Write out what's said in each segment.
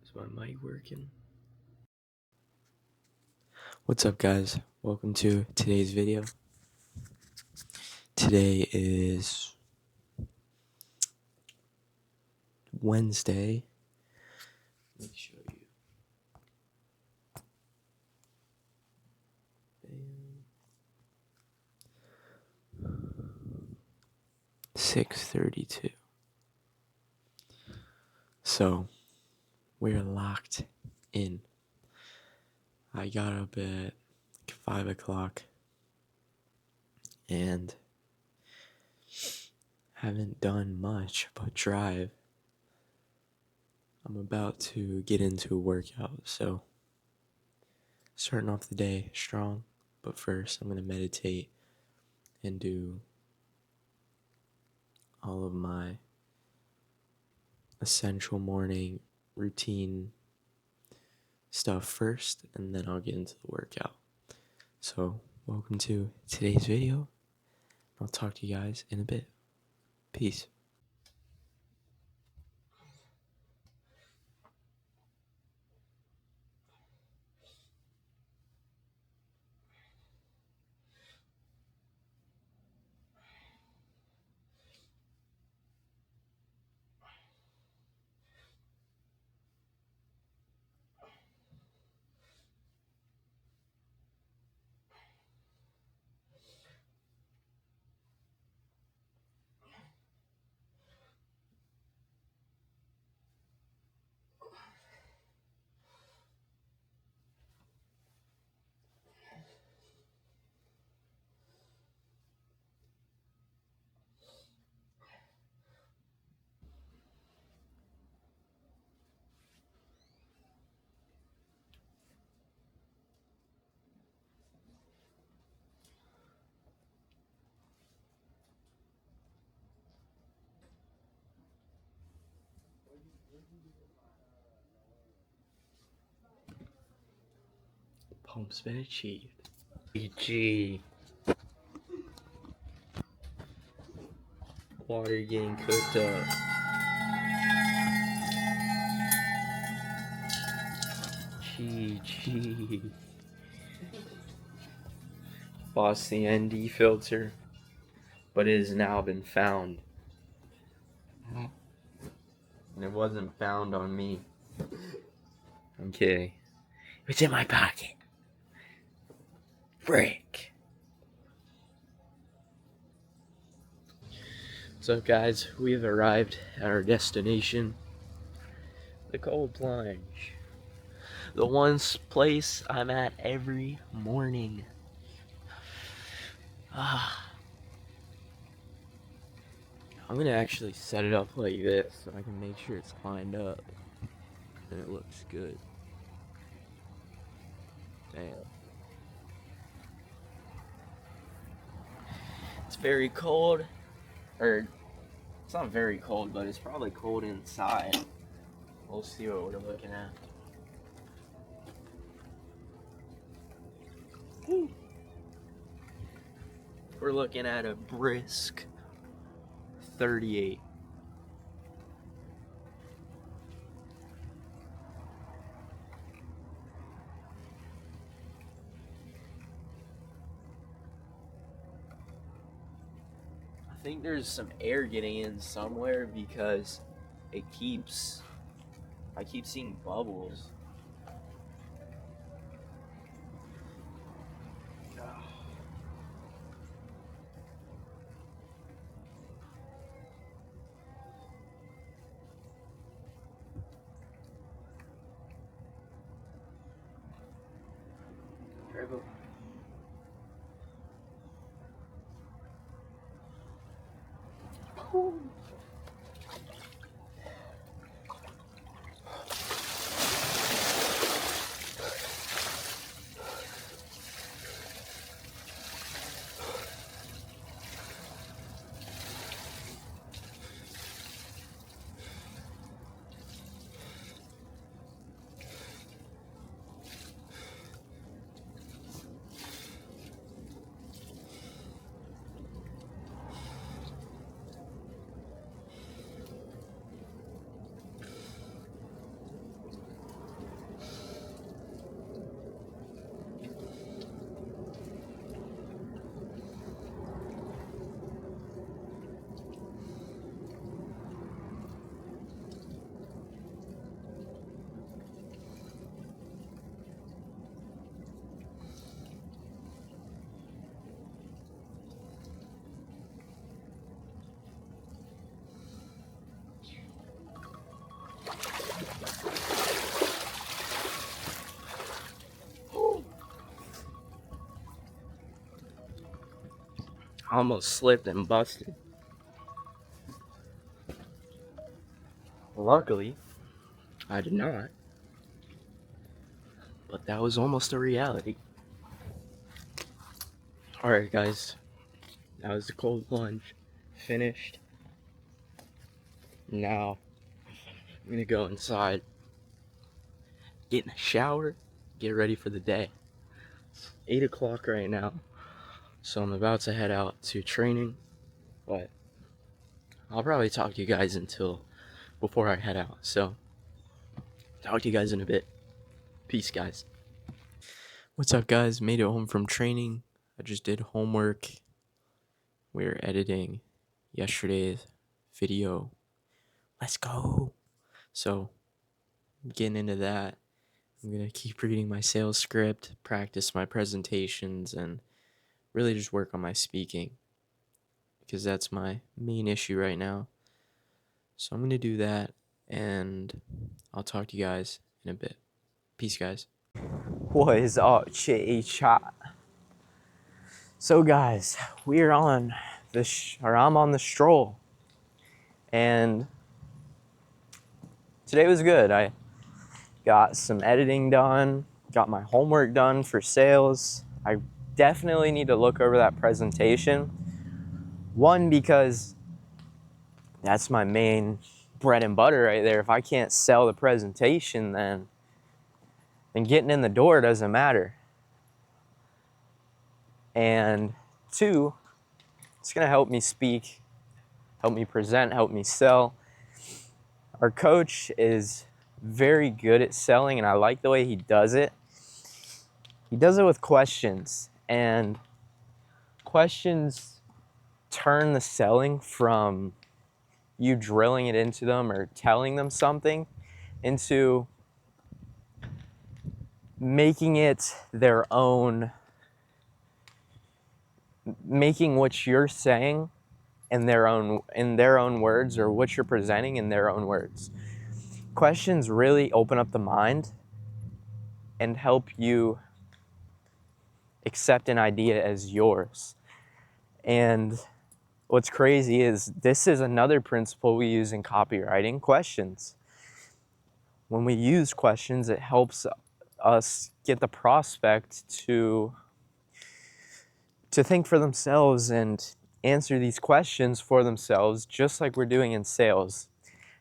Is my mic working? What's up, guys? Welcome to today's video. Today is Wednesday. Let me show you. 6:32. So we're locked in. I got up at 5 o'clock and haven't done much but drive. I'm about to get into a workout, so starting off the day strong. But first, I'm going to meditate and do all of my essential morning routine stuff first, and then I'll get into the workout. So welcome to today's video. I'll talk to you guys in a bit. Peace. Pumps been achieved. GG. Water getting cooked up. GG. Lost the ND filter, but it has now been found. And it wasn't found on me. I'm kidding. It's in my pocket. Frick. What's up, guys? We have arrived at our destination, the Cold Plunge. The one place I'm at every morning. I'm gonna actually set it up like this so I can make sure it's lined up and it looks good. Damn. It's very cold, or it's not very cold, but it's probably cold inside. We'll see what we're looking at. Woo. We're looking at a brisk 38. I think there's some air getting in somewhere because I keep seeing bubbles. I almost slipped and busted. Luckily, I did not. But that was almost a reality. Alright, guys. That was the cold plunge. Finished. Now, I'm gonna go inside, get in a shower, get ready for the day. It's 8 o'clock right now. So I'm about to head out to training. But I'll probably talk to you guys until before I head out. So, talk to you guys in a bit. Peace, guys. What's up, guys? Made it home from training. I just did homework. We're editing yesterday's video. Let's go. So, getting into that. I'm going to keep reading my sales script, practice my presentations, and really just work on my speaking because that's my main issue right now. So I'm going to do that, and I'll talk to you guys in a bit. Peace, guys. What is up, chitty chat? So, guys, we're on I'm on the stroll, and today was good. I got some editing done, got my homework done for sales. I definitely need to look over that presentation. One, because that's my main bread and butter right there. If I can't sell the presentation, then getting in the door doesn't matter. And two, it's gonna help me speak, help me present, help me sell. Our coach is very good at selling, and I like the way he does it. He does it with questions, and questions turn the selling from you drilling it into them or telling them something into making it their own, making what you're saying in their own words, or what you're presenting in their own words. Questions really open up the mind and help you accept an idea as yours. And what's crazy is this is another principle we use in copywriting: questions. When we use questions, it helps us get the prospect to think for themselves and answer these questions for themselves, just like we're doing in sales.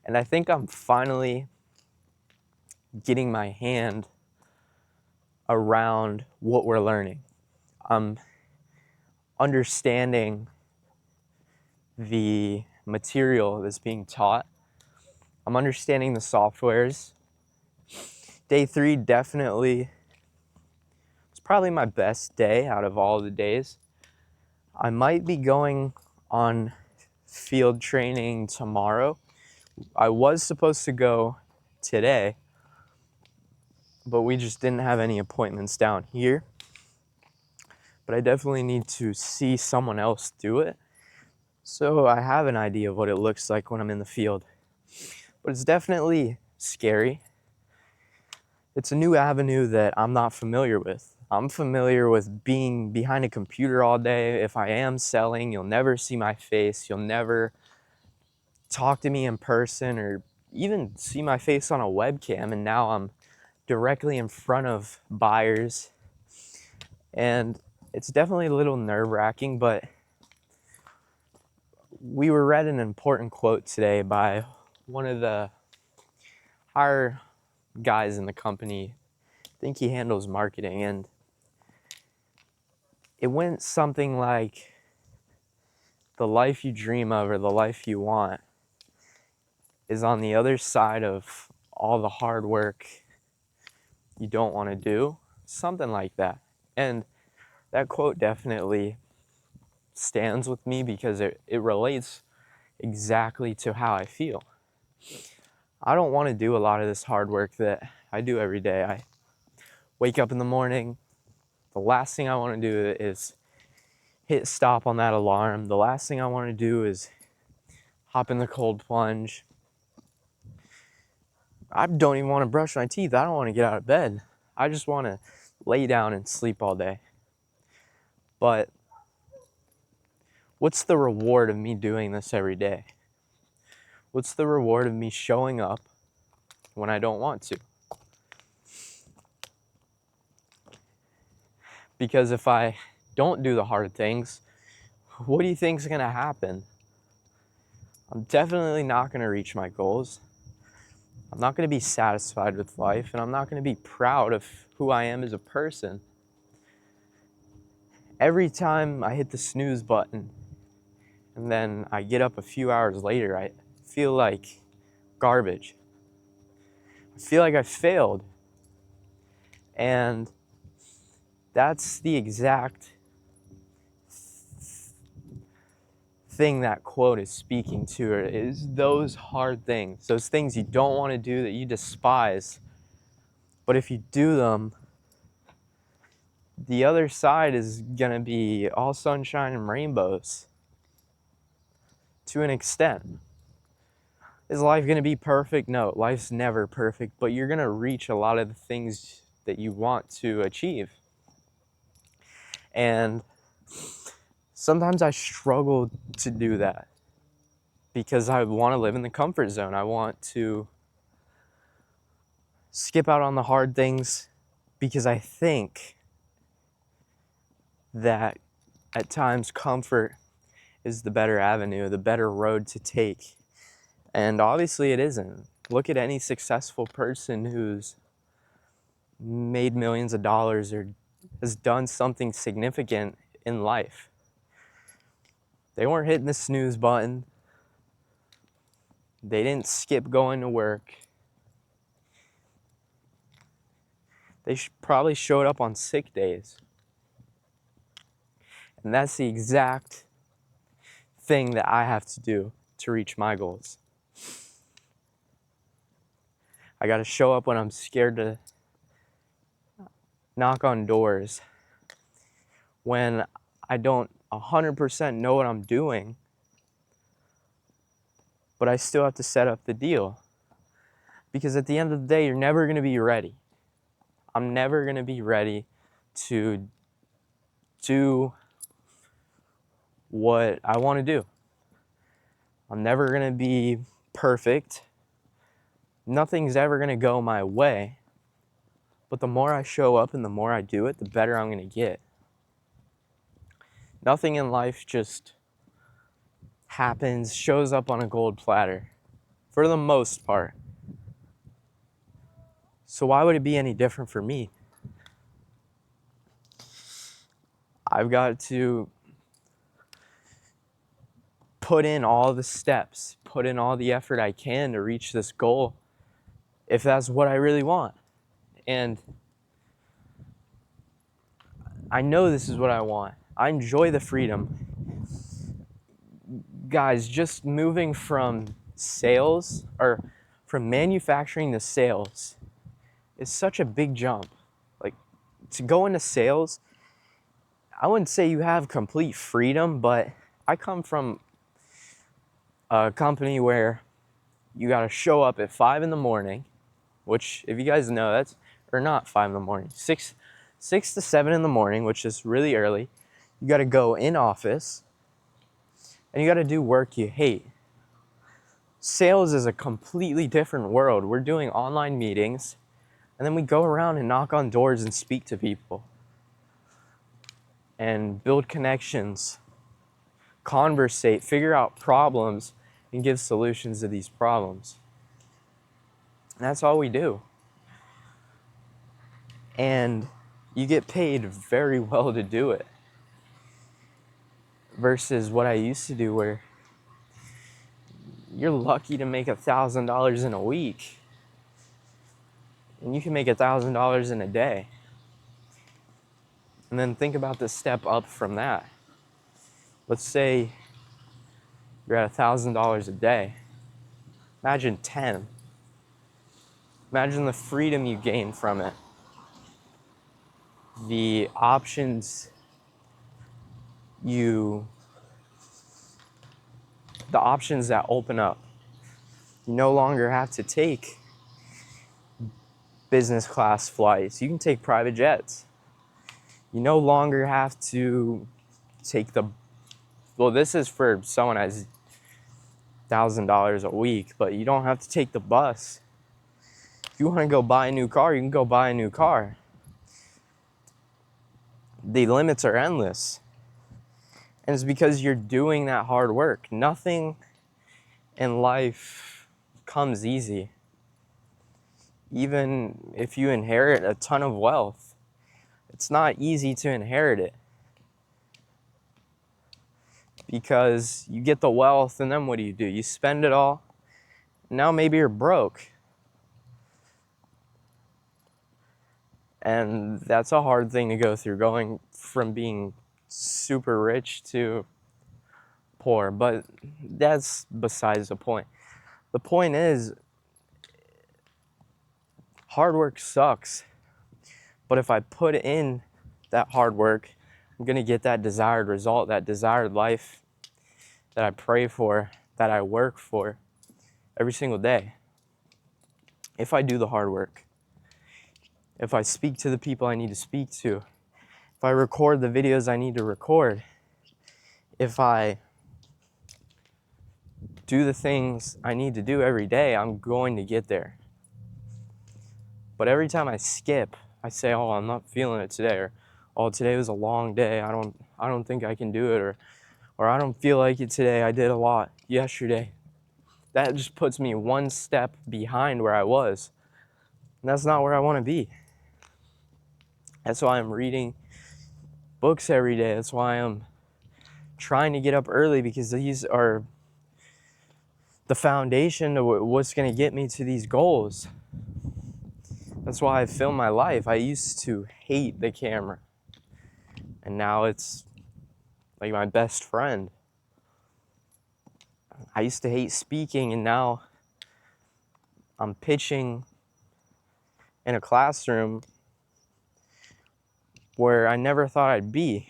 And I think I'm finally getting my hand around what we're learning. I'm understanding the material that's being taught. I'm understanding the softwares. Day 3 definitely was probably my best day out of all the days. I might be going on field training tomorrow. I was supposed to go today, but we just didn't have any appointments down here. But I definitely need to see someone else do it, so I have an idea of what it looks like when I'm in the field. But it's definitely scary. It's a new avenue that I'm not familiar with. I'm familiar with being behind a computer all day. If I am selling, you'll never see my face. You'll never talk to me in person or even see my face on a webcam. And now I'm directly in front of buyers. And it's definitely a little nerve-wracking, but we were read an important quote today by one of our guys in the company. I think he handles marketing, and it went something like, the life you dream of, or the life you want, is on the other side of all the hard work you don't want to do. Something like that. And that quote definitely stands with me because it relates exactly to how I feel. I don't want to do a lot of this hard work that I do every day. I wake up in the morning. The last thing I want to do is hit stop on that alarm. The last thing I want to do is hop in the cold plunge, I don't even want to brush my teeth. I don't want to get out of bed. I just want to lay down and sleep all day. But what's the reward of me doing this every day? What's the reward of me showing up when I don't want to? Because if I don't do the hard things, what do you think is going to happen? I'm definitely not going to reach my goals. I'm not going to be satisfied with life, and I'm not going to be proud of who I am as a person. Every time I hit the snooze button and then I get up a few hours later, I feel like garbage. I feel like I failed. And that's the exact thing that quote is speaking to, is those hard things, those things you don't want to do, that you despise. But if you do them, the other side is going to be all sunshine and rainbows to an extent. Is life going to be perfect? No, life's never perfect, but you're going to reach a lot of the things that you want to achieve. And sometimes I struggle to do that because I want to live in the comfort zone. I want to skip out on the hard things because I think that at times comfort is the better avenue, the better road to take. And obviously it isn't. Look at any successful person who's made millions of dollars or has done something significant in life. They weren't hitting the snooze button. They didn't skip going to work. They probably showed up on sick days. And that's the exact thing that I have to do to reach my goals. I got to show up when I'm scared to knock on doors, when I don't 100% know what I'm doing, but I still have to set up the deal. Because at the end of the day, you're never going to be ready. I'm never going to be ready to do what I want to do. I'm never going to be perfect. Nothing's ever going to go my way. But the more I show up and the more I do it, the better I'm going to get. Nothing in life just happens, shows up on a gold platter, for the most part. So why would it be any different for me? I've got to put in all the steps, put in all the effort I can to reach this goal, if that's what I really want. And I know this is what I want. I enjoy the freedom. Guys, just moving from sales, or from manufacturing to sales, is such a big jump. Like, to go into sales, I wouldn't say you have complete freedom, but I come from a company where you got to show up at 5 in the morning, which, if you guys know, that's, or not 5 in the morning, 6 to 7 in the morning, which is really early. You got to go in office and you got to do work you hate. Sales is a completely different world. We're doing online meetings, and then we go around and knock on doors and speak to people and build connections, conversate, figure out problems, and give solutions to these problems. And that's all we do. And you get paid very well to do it. Versus what I used to do, where you're lucky to make $1,000 in a week. And you can make $1,000 in a day. And then think about the step up from that. Let's say you're at $1,000 a day. Imagine 10. Imagine the freedom you gain from it. The options that open up. You no longer have to take business class flights. You can take private jets. You no longer have to take this is for someone who has $1,000 a week, but you don't have to take the bus. If you want to go buy a new car, you can go buy a new car. The limits are endless. And it's because you're doing that hard work. Nothing in life comes easy. Even if you inherit a ton of wealth, it's not easy to inherit it. Because you get the wealth, and then what do? You spend it all. Now maybe you're broke. And that's a hard thing to go through, going from being super rich to poor. But that's besides the point. The point is, hard work sucks. But if I put in that hard work, I'm going to get that desired result, that desired life that I pray for, that I work for every single day. If I do the hard work, if I speak to the people I need to speak to, if I record the videos I need to record, if I do the things I need to do every day, I'm going to get there. But every time I skip, I say, oh, I'm not feeling it today, or oh, today was a long day, I don't think I can do it, or I don't feel like it today, I did a lot yesterday. That just puts me one step behind where I was. And that's not where I want to be. That's why I'm reading books every day. That's why I'm trying to get up early, because these are the foundation of what's going to get me to these goals. That's why I film my life. I used to hate the camera, and now it's like my best friend. I used to hate speaking, and now I'm pitching in a classroom where I never thought I'd be.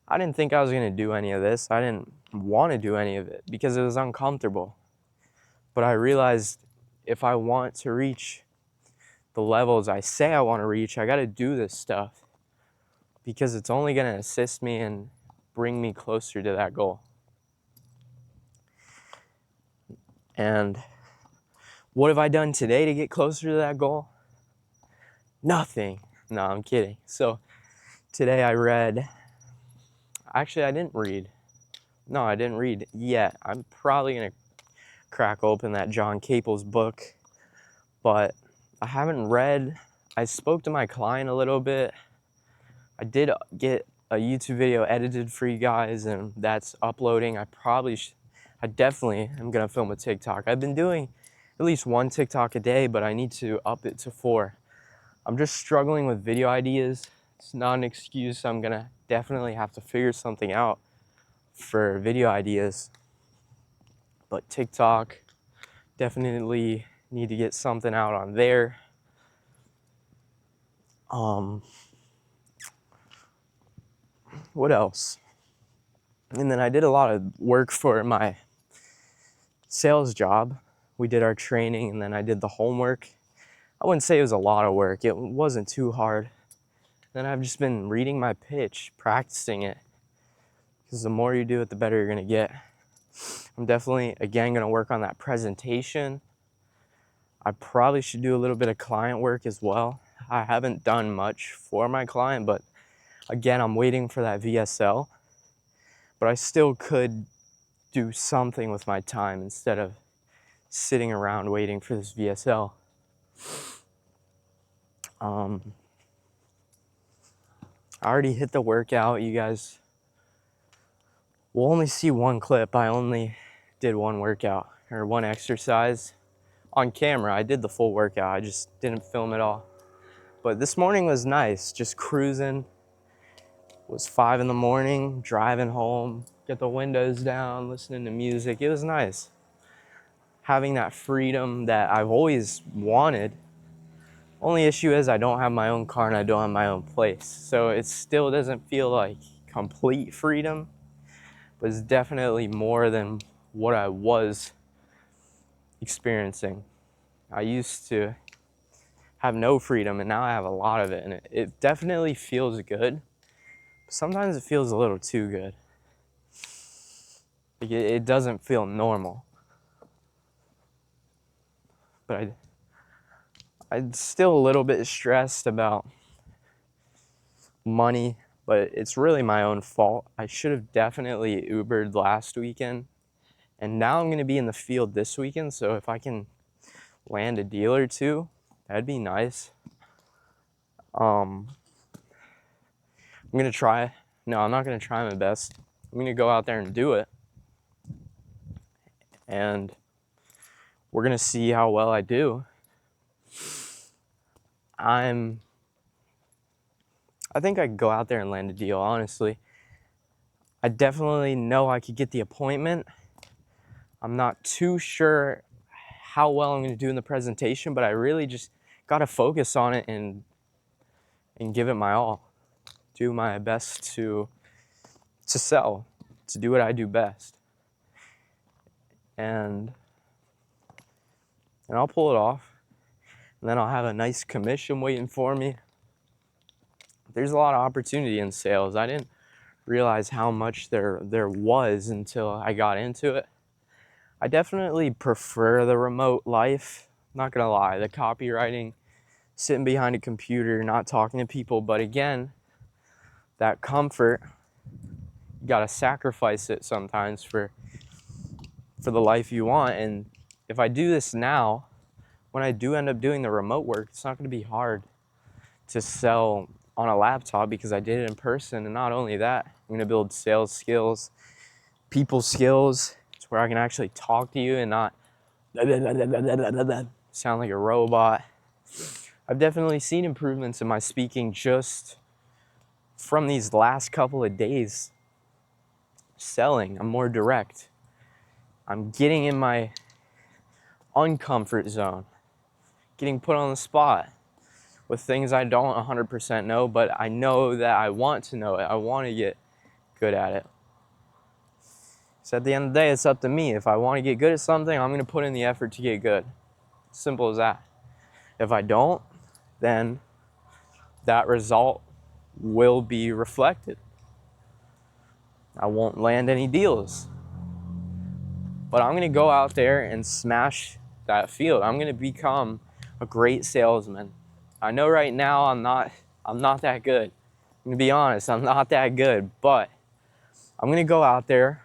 I didn't think I was going to do any of this. I didn't want to do any of it because it was uncomfortable. But I realized if I want to reach the levels I say I want to reach, I got to do this stuff, because it's only going to assist me and bring me closer to that goal. And what have I done today to get closer to that goal? Nothing. No, I'm kidding. So today I read, actually I didn't read. No, I didn't read yet. I'm probably going to crack open that John Caples book, but I haven't read. I spoke to my client a little bit. I did get a YouTube video edited for you guys, and that's uploading. I definitely am going to film a TikTok. I've been doing at least one TikTok a day, but I need to up it to 4. I'm just struggling with video ideas. It's not an excuse. I'm going to definitely have to figure something out for video ideas. But TikTok, definitely need to get something out on there. What else? And then I did a lot of work for my sales job. We did our training, and then I did the homework. I wouldn't say it was a lot of work. It wasn't too hard. Then I've just been reading my pitch, practicing it, because the more you do it, the better you're gonna get. I'm definitely, again, gonna work on that presentation. I probably should do a little bit of client work as well. I haven't done much for my client, but again, I'm waiting for that VSL. But I still could do something with my time instead of sitting around waiting for this VSL. I already hit the workout. You guys will only see one clip. I only did one workout, or one exercise on camera. I did the full workout. I just didn't film it all. But this morning was nice, just cruising. It was 5 in the morning, driving home, get the windows down, listening to music. It was nice. Having that freedom that I've always wanted. Only issue is I don't have my own car and I don't have my own place. So it still doesn't feel like complete freedom, but it's definitely more than what I was experiencing. I used to have no freedom, and now I have a lot of it, and it definitely feels good. Sometimes it feels a little too good. Like it doesn't feel normal. But I'm still a little bit stressed about money, but it's really my own fault. I should have definitely Ubered last weekend, and now I'm going to be in the field this weekend, so if I can land a deal or two, that'd be nice. I'm going to try. No, I'm not going to try my best. I'm going to go out there and do it, and we're going to see how well I do. I think I could go out there and land a deal, honestly. I definitely know I could get the appointment. I'm not too sure how well I'm going to do in the presentation, but I really just got to focus on it and give it my all. Do my best to sell, to do what I do best. And I'll pull it off. And then I'll have a nice commission waiting for me. There's a lot of opportunity in sales. I didn't realize how much there was until I got into it. I definitely prefer the remote life. Not gonna lie, the copywriting, sitting behind a computer, not talking to people. But again, that comfort, you gotta sacrifice it sometimes for the life you want. And if I do this now, when I do end up doing the remote work, it's not gonna be hard to sell on a laptop because I did it in person. And not only that, I'm gonna build sales skills, people skills. It's where I can actually talk to you and not sound like a robot. I've definitely seen improvements in my speaking just from these last couple of days selling. I'm more direct. I'm getting in my uncomfort zone, getting put on the spot with things I don't 100% know, but I know that I want to know it. I want to get good at it. So at the end of the day, it's up to me. If I want to get good at something, I'm going to put in the effort to get good. Simple as that. If I don't, then that result will be reflected. I won't land any deals. But I'm going to go out there and smash that field. I'm going to become a great salesman. I know right now I'm not that good. I'm going to be honest, I'm not that good, but I'm going to go out there,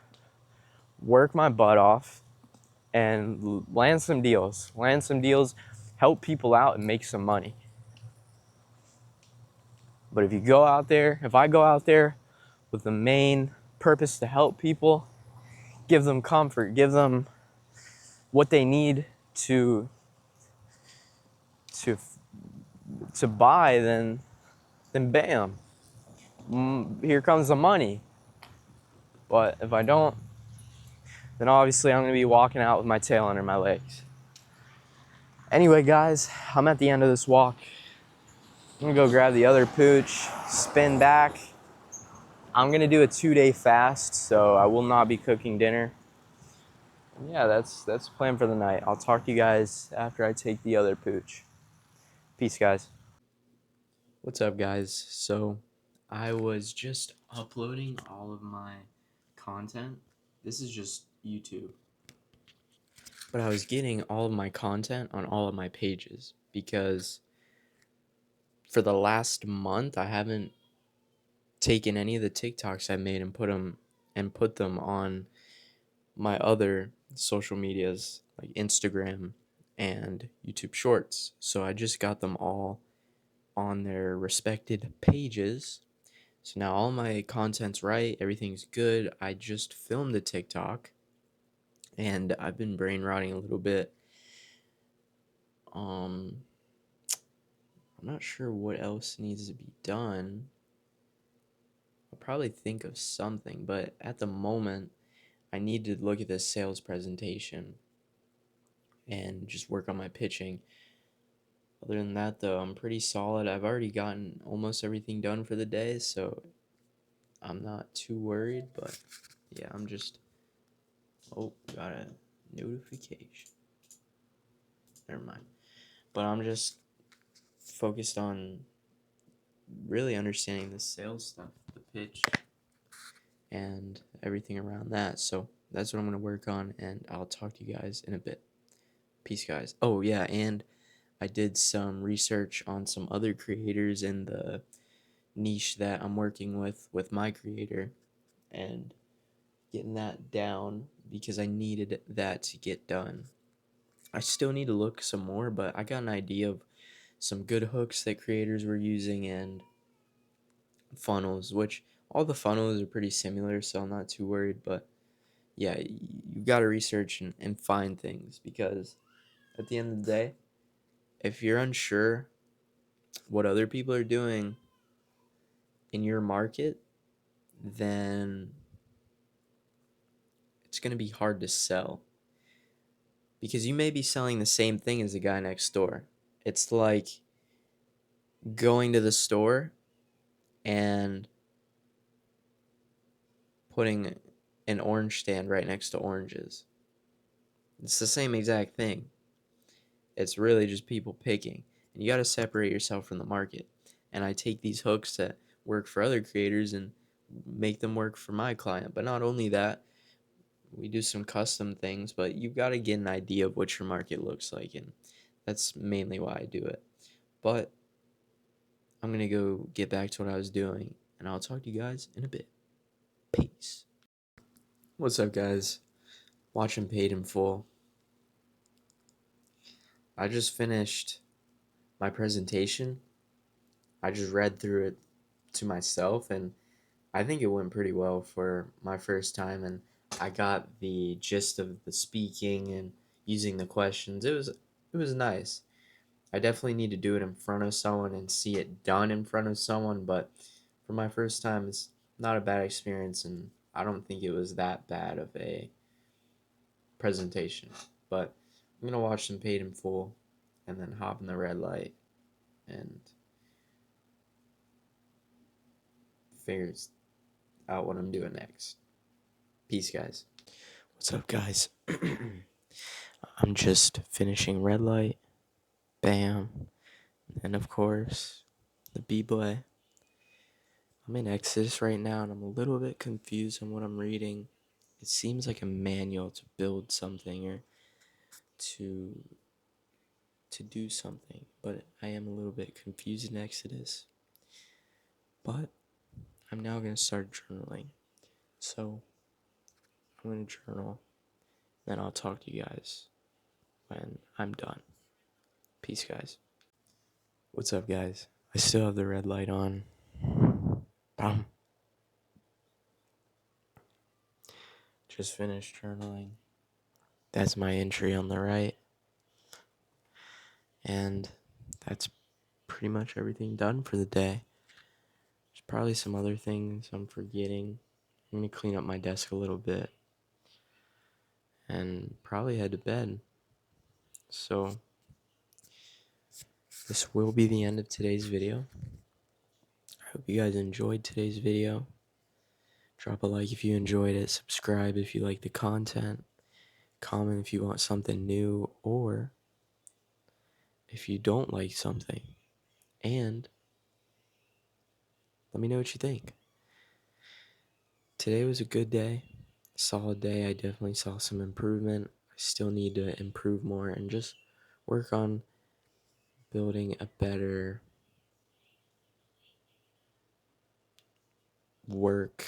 work my butt off, and land some deals, help people out and make some money. But if I go out there with the main purpose to help people, give them comfort, give them what they need to buy, then bam, here comes the money. But if I don't, then obviously I'm going to be walking out with my tail under my legs. Anyway, guys, I'm at the end of this walk. I'm going to go grab the other pooch, spin back. I'm going to do a 2-day fast, so I will not be cooking dinner. And yeah, that's the plan for the night. I'll talk to you guys after I take the other pooch. Peace, guys. What's up, guys? So, I was just uploading all of my content. This is just YouTube. But I was getting all of my content on all of my pages because for the last month I haven't taken any of the TikToks I made and put them on my other social medias like Instagram and YouTube Shorts. So I just got them all on their respected pages. So now all my content's right, everything's good. I just filmed a TikTok and I've been brain rotting a little bit. I'm not sure what else needs to be done. I'll probably think of something, but at the moment, I need to look at this sales presentation and just work on my pitching. Other than that, though, I'm pretty solid. I've already gotten almost everything done for the day, so I'm not too worried, but yeah, I'm just... Oh, got a notification. Never mind. But I'm just focused on really understanding the sales stuff, the pitch, and everything around that. So that's what I'm going to work on, and I'll talk to you guys in a bit. Peace, guys. Oh, yeah, and I did some research on some other creators in the niche that I'm working with my creator, and getting that down because I needed that to get done. I still need to look some more, but I got an idea of some good hooks that creators were using and funnels, which all the funnels are pretty similar, so I'm not too worried. But yeah, you've got to research and find things, because at the end of the day, if you're unsure what other people are doing in your market, then it's going to be hard to sell, because you may be selling the same thing as the guy next door. It's like going to the store and putting an orange stand right next to oranges. It's the same exact thing. It's really just people picking. And you got to separate yourself from the market. And I take these hooks that work for other creators and make them work for my client. But not only that, we do some custom things, but you've got to get an idea of what your market looks like. And that's mainly why I do it. But I'm going to go get back to what I was doing, and I'll talk to you guys in a bit. Peace. What's up, guys? Watching Paid in Full. I just finished my presentation. I just read through it to myself, and I think it went pretty well for my first time, and I got the gist of the speaking and using the questions. It was nice. I definitely need to do it in front of someone and see it done in front of someone, but for my first time, it's not a bad experience, and I don't think it was that bad of a presentation. But I'm gonna watch some Paid in Full and then hop in the red light and figure out what I'm doing next. Peace, guys. What's up, guys? I'm just finishing red light. Bam. And of course, the B-Boy. I'm in Exodus right now, and I'm a little bit confused on what I'm reading. It seems like a manual to build something or to do something, but I am a little bit confused in Exodus. But I'm now going to start journaling. So I'm going to journal, then I'll talk to you guys when I'm done. Peace, guys. What's up, guys? I still have the red light on. Bam. Just finished journaling. That's my entry on the right. And that's pretty much everything done for the day. There's probably some other things I'm forgetting. I'm going to clean up my desk a little bit and probably head to bed. So this will be the end of today's video. I hope you guys enjoyed today's video. Drop a like if you enjoyed it, subscribe if you like the content, comment if you want something new, or if you don't like something, and let me know what you think. Today was a good day, solid day. I definitely saw some improvement. I still need to improve more and just work on building a better work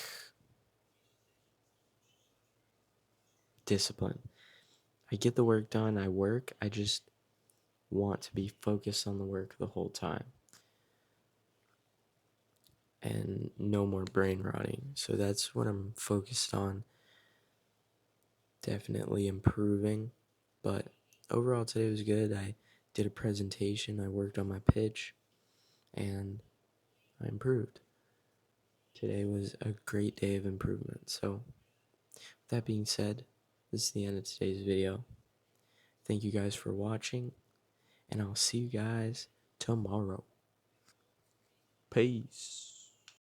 discipline. I get the work done, I work, I just want to be focused on the work the whole time. And no more brain rotting. So that's what I'm focused on. Definitely improving. But overall, today was good. I did a presentation, I worked on my pitch, and I improved. Today was a great day of improvement. So, with that being said, this is the end of today's video. Thank you guys for watching, and I'll see you guys tomorrow. Peace.